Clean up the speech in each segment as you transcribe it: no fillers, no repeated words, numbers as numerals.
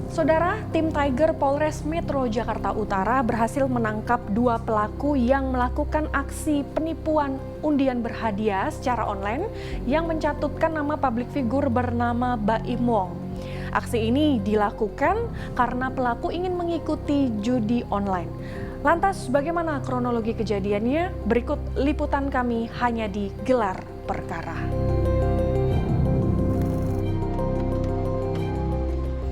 Saudara, tim Tiger Polres Metro Jakarta Utara berhasil menangkap 2 pelaku yang melakukan aksi penipuan undian berhadiah secara online yang mencatutkan nama publik figur bernama Baim Wong. Aksi ini dilakukan karena pelaku ingin mengikuti judi online. Lantas bagaimana kronologi kejadiannya? Berikut liputan kami hanya di Gelar Perkara.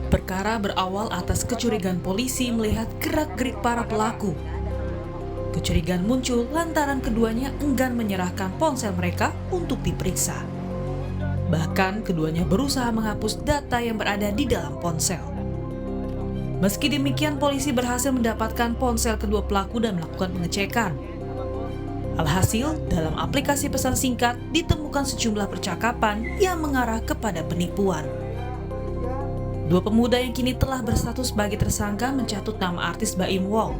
Perkara berawal atas kecurigaan polisi melihat gerak-gerik para pelaku. Kecurigaan muncul lantaran keduanya enggan menyerahkan ponsel mereka untuk diperiksa. Bahkan keduanya berusaha menghapus data yang berada di dalam ponsel. Meski demikian, polisi berhasil mendapatkan ponsel kedua pelaku dan melakukan pengecekan. Alhasil, dalam aplikasi pesan singkat ditemukan sejumlah percakapan yang mengarah kepada penipuan. 2 pemuda yang kini telah berstatus sebagai tersangka mencatut nama artis Baim Wong.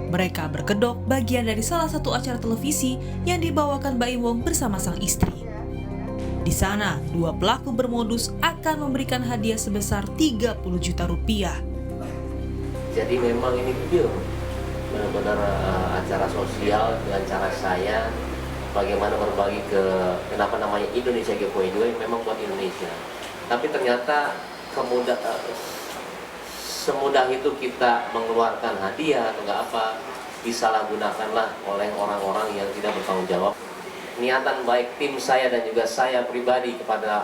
Mereka berkedok bagian dari salah satu acara televisi yang dibawakan Baim Wong bersama sang istri. Di sana, 2 pelaku bermodus akan memberikan hadiah sebesar 30 juta rupiah. Jadi memang ini deal, benar-benar acara sosial dengan cara saya bagaimana berbagi kenapa namanya Indonesia Giveaway juga memang buat Indonesia. Tapi ternyata semudah itu kita mengeluarkan hadiah atau nggak apa, disalahgunakanlah oleh orang-orang yang tidak bertanggung jawab. Niatan baik tim saya dan juga saya pribadi kepada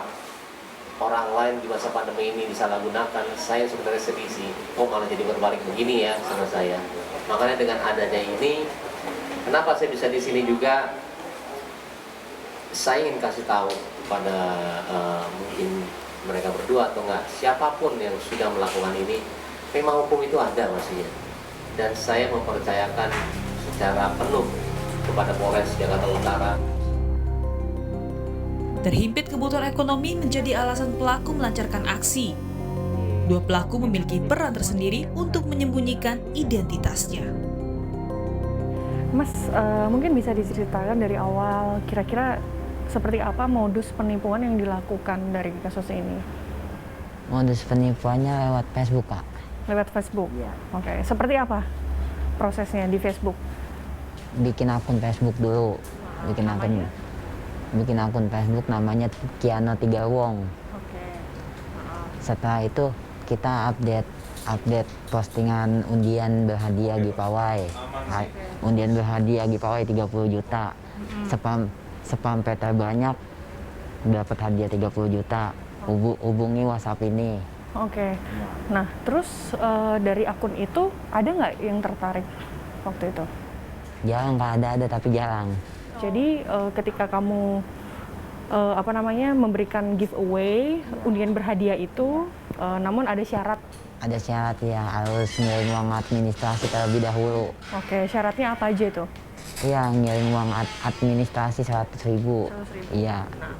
orang lain di masa pandemi ini disalahgunakan. Saya sebenarnya sedih sih, kok malah jadi berbalik begini ya sama saya. Makanya dengan adanya ini, kenapa saya bisa di sini juga, saya ingin kasih tahu kepada mungkin mereka berdua atau enggak, siapapun yang sudah melakukan ini, memang hukum itu ada maksudnya. Dan saya mempercayakan secara penuh kepada Polres Jakarta Utara. Terhimpit kebutuhan ekonomi menjadi alasan pelaku melancarkan aksi. 2 pelaku memiliki peran tersendiri untuk menyembunyikan identitasnya. Mas, mungkin bisa diceritakan dari awal kira-kira seperti apa modus penipuan yang dilakukan dari kasus ini? Modus penipuannya lewat Facebook, Kak. Lewat Facebook? Iya. Oke, seperti apa prosesnya di Facebook? Bikin akun Facebook dulu. Bikin akun Facebook namanya Kiano 3 Wong. Oke. Setelah itu kita update postingan undian berhadiah giveaway. Undian berhadiah giveaway 30 juta. Spam peta banyak, dapat hadiah 30 juta. Hubungi WhatsApp ini. Oke. Nah, terus dari akun itu ada nggak yang tertarik waktu itu? Jarang, Kak, ada tapi jarang. Jadi ketika kamu memberikan giveaway undian berhadiah itu, namun ada syarat. Ada syarat ya, harus ngirim uang administrasi terlebih dahulu. Oke, syaratnya apa aja itu? Iya, ngirim uang administrasi 100.000. 100.000. Iya. Nah,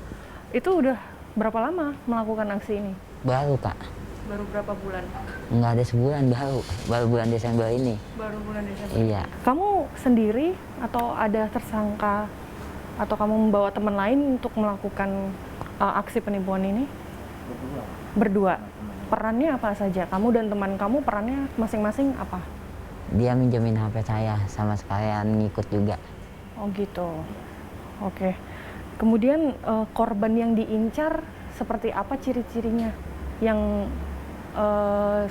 itu udah berapa lama melakukan aksi ini? Baru, Kak. Baru berapa bulan? Nggak ada sebulan, baru bulan Desember ini. Baru bulan Desember. Iya. Kamu sendiri atau ada tersangka atau kamu membawa teman lain untuk melakukan aksi penipuan ini? Berdua. Perannya apa saja? Kamu dan teman kamu perannya masing-masing apa? Dia minjemin HP saya, sama sekalian ngikut juga. Oh gitu. Oke. Kemudian korban yang diincar seperti apa ciri-cirinya? Yang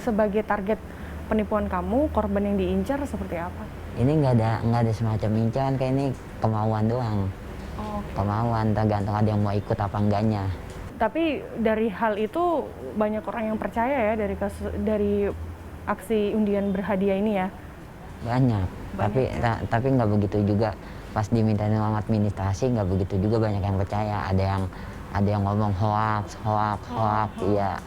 sebagai target penipuan kamu, korban yang diincar seperti apa? Ini nggak ada semacam incaran, kayak ini kemauan doang. Oh. Kemauan, tergantung ada yang mau ikut apa enggaknya. Tapi dari hal itu banyak orang yang percaya ya dari aksi undian berhadiah ini ya? Banyak. Tapi nggak begitu juga. Pas dimintain uang administrasi nggak begitu juga banyak yang percaya. Ada yang ngomong hoax. Iya.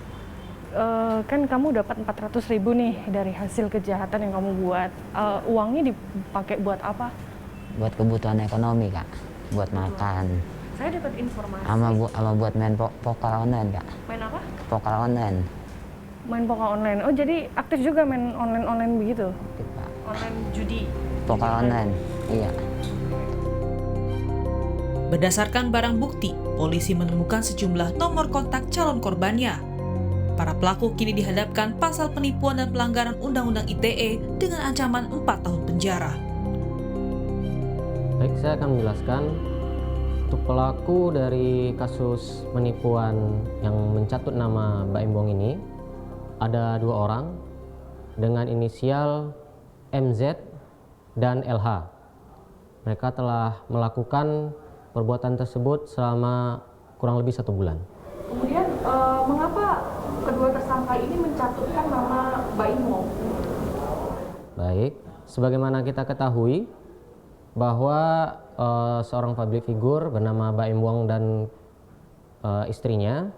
Kan kamu dapat 400.000 nih dari hasil kejahatan yang kamu buat. Uangnya dipakai buat apa? Buat kebutuhan ekonomi, Kak. Buat makan. Saya dapat informasi. Sama buat main pokal online, Kak. Main apa? Pokal online. Main pokal online. Oh, jadi aktif juga main online begitu? Aktif, Pak. Online judi. Pokal online. Iya. Berdasarkan barang bukti, polisi menemukan sejumlah nomor kontak calon korbannya. Para pelaku kini dihadapkan pasal penipuan dan pelanggaran Undang-Undang ITE dengan ancaman 4 tahun penjara. Baik, saya akan menjelaskan untuk pelaku dari kasus penipuan yang mencatut nama Mbak Embong ini. Ada 2 orang dengan inisial MZ dan LH. Mereka telah melakukan perbuatan tersebut selama kurang lebih 1 bulan. Kemudian mengapa kedua tersangka ini mencatutkan nama Mbak Embong? Baik, sebagaimana kita ketahui bahwa seorang public figure bernama Mbak Embong dan istrinya,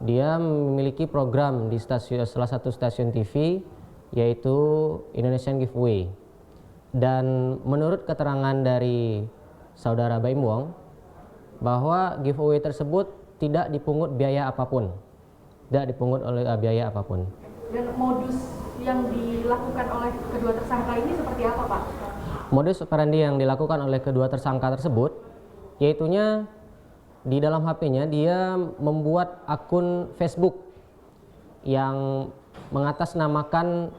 dia memiliki program di salah satu stasiun TV, yaitu Indonesian Giveaway. Dan menurut keterangan dari saudara Mbak Embong, bahwa giveaway tersebut tidak dipungut biaya apapun, tidak dipungut oleh biaya apapun. Dan modus yang dilakukan oleh kedua tersangka ini seperti apa, Pak? Modus operandi yang dilakukan oleh kedua tersangka tersebut, yaitunya di dalam HP-nya dia membuat akun Facebook yang mengatasnamakan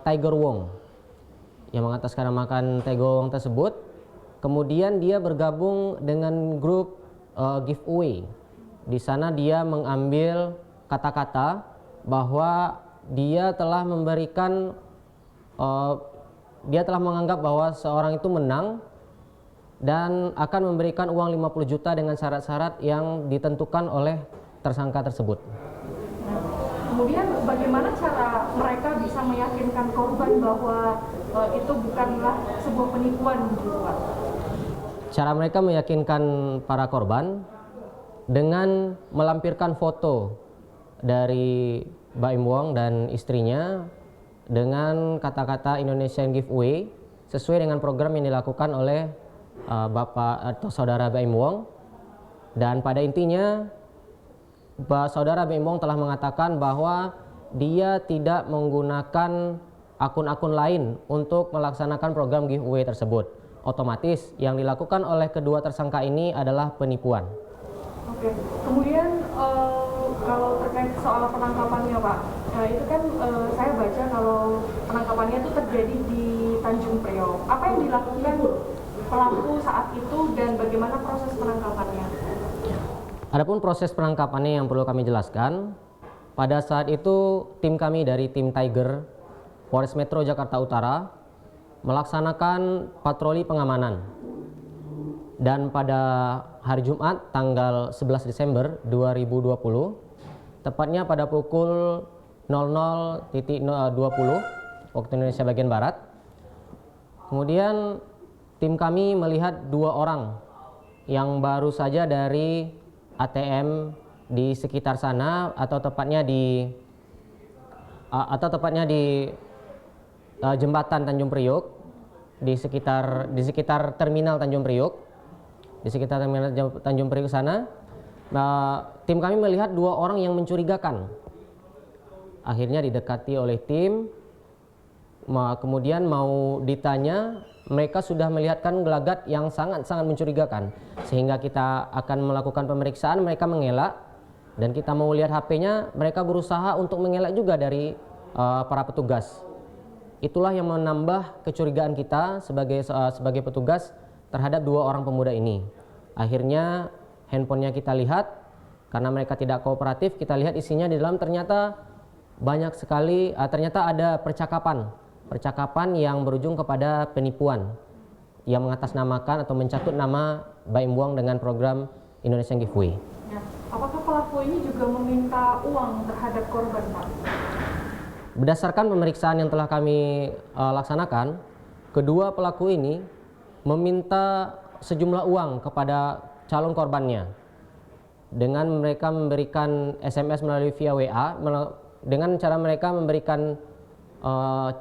Tiger Wong, yang mengatasnamakan Tiger Wong tersebut. Kemudian dia bergabung dengan grup giveaway. Di sana dia mengambil kata-kata bahwa dia telah memberikan, dia telah menganggap bahwa seorang itu menang dan akan memberikan uang 50 juta dengan syarat-syarat yang ditentukan oleh tersangka tersebut. Kemudian bagaimana cara mereka bisa meyakinkan korban bahwa itu bukanlah sebuah penipuan gitu, Pak? Cara mereka meyakinkan para korban dengan melampirkan foto dari Mbak Embong dan istrinya dengan kata-kata Indonesian Giveaway sesuai dengan program yang dilakukan oleh bapak atau saudara Mbak Embong. Dan pada intinya saudara Mbak Embong telah mengatakan bahwa dia tidak menggunakan akun-akun lain untuk melaksanakan program giveaway tersebut. Otomatis yang dilakukan oleh kedua tersangka ini adalah penipuan. Oke, kemudian kalau terkait soal penangkapannya, Pak, nah itu kan saya baca kalau penangkapannya itu terjadi di Tanjung Priok. Apa yang dilakukan pelaku saat itu dan bagaimana proses penangkapannya? Adapun proses penangkapannya yang perlu kami jelaskan, pada saat itu tim kami dari tim Tiger Polres Metro Jakarta Utara melaksanakan patroli pengamanan. Dan pada hari Jumat tanggal 11 Desember 2020, tepatnya pada pukul 00.20 waktu Indonesia bagian Barat, kemudian tim kami melihat 2 orang yang baru saja dari ATM di sekitar sana atau tepatnya di jembatan Tanjung Priok, di sekitar terminal Tanjung Priok, di sekitar terminal Tanjung Priok sana. Tim kami melihat 2 orang yang mencurigakan. Akhirnya didekati oleh tim, kemudian mau ditanya, mereka sudah melihatkan gelagat yang sangat-sangat mencurigakan, sehingga kita akan melakukan pemeriksaan. Mereka mengelak, dan kita mau lihat HP-nya, mereka berusaha untuk mengelak juga dari para petugas. Itulah yang menambah kecurigaan kita sebagai petugas terhadap 2 orang pemuda ini. Akhirnya handphonenya kita lihat, karena mereka tidak kooperatif, kita lihat isinya di dalam ternyata banyak sekali, ternyata ada percakapan yang berujung kepada penipuan yang mengatasnamakan atau mencatut nama Mbak Embong dengan program Indonesian Giveaway. Ya. Apakah pelaku ini juga meminta uang terhadap korban, Pak? Berdasarkan pemeriksaan yang telah kami laksanakan, kedua pelaku ini meminta sejumlah uang kepada calon korbannya dengan mereka memberikan SMS melalui via WA, dengan cara mereka memberikan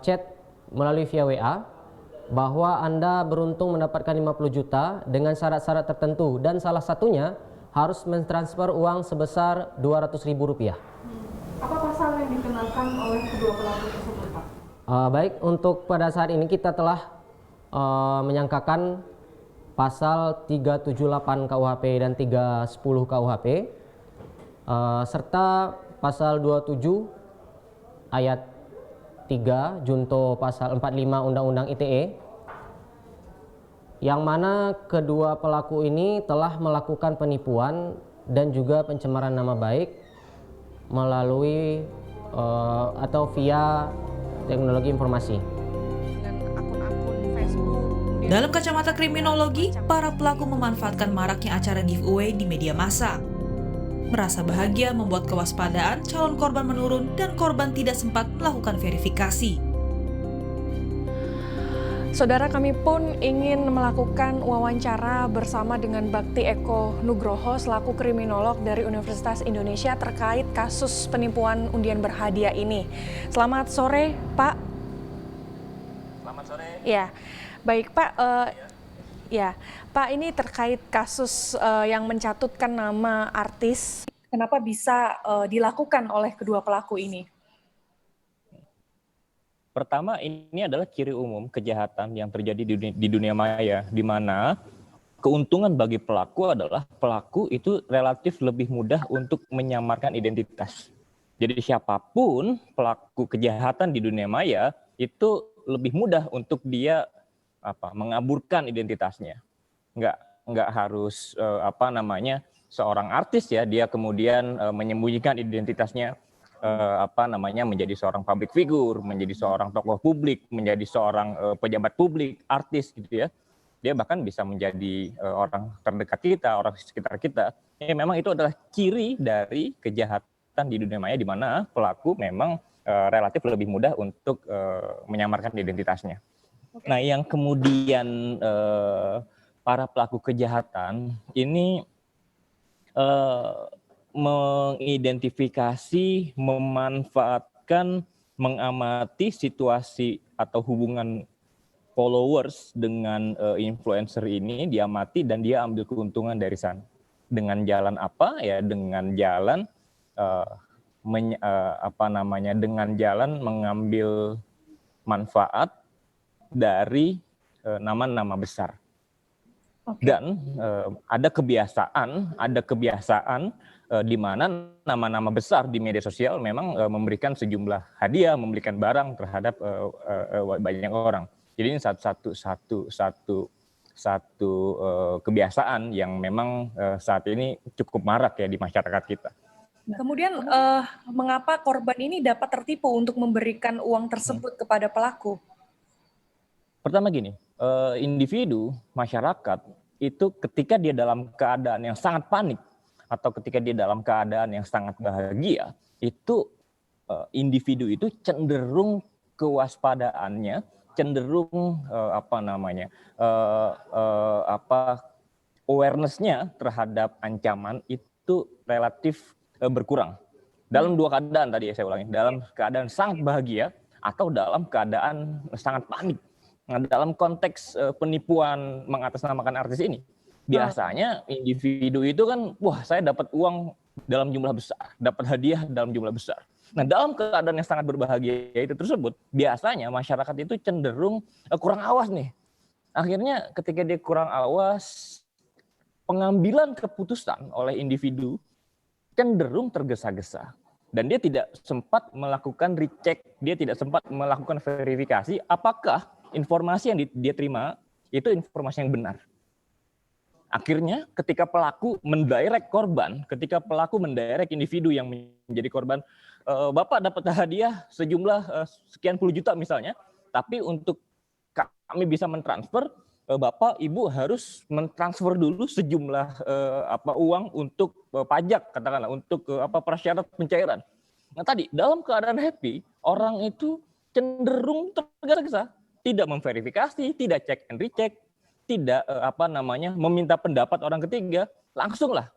chat melalui via WA bahwa Anda beruntung mendapatkan 50 juta dengan syarat-syarat tertentu, dan salah satunya harus mentransfer uang sebesar Rp200.000. Apa pasal yang dikenakan oleh kedua pelaku tersebut, Pak? Baik, untuk pada saat ini kita telah menyangkakan pasal 378 KUHP dan 310 KUHP serta pasal 27 ayat 3 junto pasal 45 Undang-Undang ITE, yang mana kedua pelaku ini telah melakukan penipuan dan juga pencemaran nama baik melalui atau via teknologi informasi. Dengan akun-akun Facebook. Dalam kacamata kriminologi, para pelaku memanfaatkan maraknya acara giveaway di media massa. Merasa bahagia membuat kewaspadaan calon korban menurun dan korban tidak sempat melakukan verifikasi. Saudara, kami pun ingin melakukan wawancara bersama dengan Bakti Eko Nugroho selaku kriminolog dari Universitas Indonesia terkait kasus penipuan undian berhadiah ini. Selamat sore, Pak. Selamat sore. Ya, baik Pak. Ya, Pak, ini terkait kasus yang mencatutkan nama artis. Kenapa bisa dilakukan oleh kedua pelaku ini? Pertama, ini adalah ciri umum kejahatan yang terjadi di dunia maya, di mana keuntungan bagi pelaku adalah pelaku itu relatif lebih mudah untuk menyamarkan identitas. Jadi siapapun pelaku kejahatan di dunia maya itu lebih mudah untuk dia mengaburkan identitasnya. Nggak harus seorang artis ya, dia kemudian menyembunyikan identitasnya. Menjadi seorang public figure, menjadi seorang tokoh publik, menjadi seorang pejabat publik, artis gitu ya. Dia bahkan bisa menjadi orang terdekat kita, orang sekitar kita. Memang itu adalah ciri dari kejahatan di dunia maya, di mana pelaku memang relatif lebih mudah untuk menyamarkan identitasnya. Okay. Nah, yang kemudian para pelaku kejahatan ini mengidentifikasi, memanfaatkan, mengamati situasi atau hubungan followers dengan influencer ini, diamati dan dia ambil keuntungan dari sana. Dengan jalan apa? Ya dengan jalan dengan jalan mengambil manfaat dari nama-nama besar. Okay. Dan ada kebiasaan di mana nama-nama besar di media sosial memang memberikan sejumlah hadiah, memberikan barang terhadap banyak orang. Jadi ini satu kebiasaan yang memang saat ini cukup marak ya di masyarakat kita. Kemudian mengapa korban ini dapat tertipu untuk memberikan uang tersebut kepada pelaku? Pertama gini, individu, masyarakat itu ketika dia dalam keadaan yang sangat panik atau ketika dia dalam keadaan yang sangat bahagia, itu individu itu cenderung kewaspadaannya, cenderung awareness-nya terhadap ancaman itu relatif berkurang. Dalam dua keadaan tadi saya ulangi, dalam keadaan sangat bahagia atau dalam keadaan sangat panik. Nah, dalam konteks penipuan mengatasnamakan artis ini, biasanya individu itu kan, wah saya dapat uang dalam jumlah besar, dapat hadiah dalam jumlah besar. Nah, dalam keadaan yang sangat berbahagia itu tersebut, biasanya masyarakat itu cenderung kurang awas nih. Akhirnya ketika dia kurang awas, pengambilan keputusan oleh individu cenderung tergesa-gesa. Dan dia tidak sempat melakukan recheck, dia tidak sempat melakukan verifikasi apakah informasi yang dia terima itu informasi yang benar. Akhirnya ketika pelaku mendirect korban, ketika pelaku mendirect individu yang menjadi korban, Bapak dapat hadiah sejumlah sekian puluh juta misalnya, tapi untuk kami bisa mentransfer, Bapak Ibu harus mentransfer dulu sejumlah uang untuk pajak, katakanlah untuk prasyarat pencairan. Nah tadi dalam keadaan happy, orang itu cenderung tergesa-gesa, tidak memverifikasi, tidak check and recheck, tidak meminta pendapat orang ketiga, langsunglah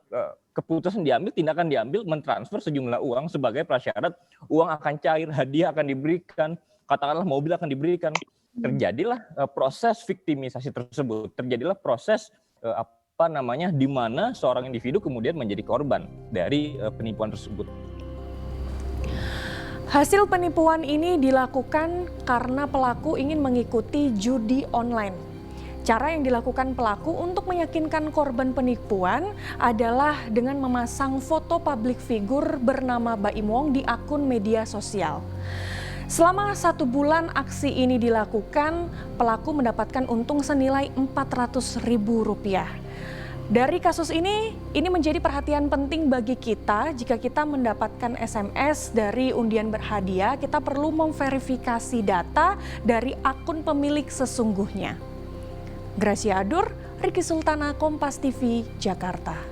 keputusan diambil, tindakan diambil, mentransfer sejumlah uang sebagai prasyarat, uang akan cair, hadiah akan diberikan, katakanlah mobil akan diberikan. Terjadilah proses viktimisasi tersebut, terjadilah proses di mana seorang individu kemudian menjadi korban dari penipuan tersebut. Hasil penipuan ini dilakukan karena pelaku ingin mengikuti judi online. Cara yang dilakukan pelaku untuk meyakinkan korban penipuan adalah dengan memasang foto publik figur bernama Baim Wong di akun media sosial. Selama 1 bulan aksi ini dilakukan, pelaku mendapatkan untung senilai Rp400.000. Dari kasus ini menjadi perhatian penting bagi kita. Jika kita mendapatkan SMS dari undian berhadiah, kita perlu memverifikasi data dari akun pemilik sesungguhnya. Gracia Adur, Ricky Sultana, Kompas TV, Jakarta.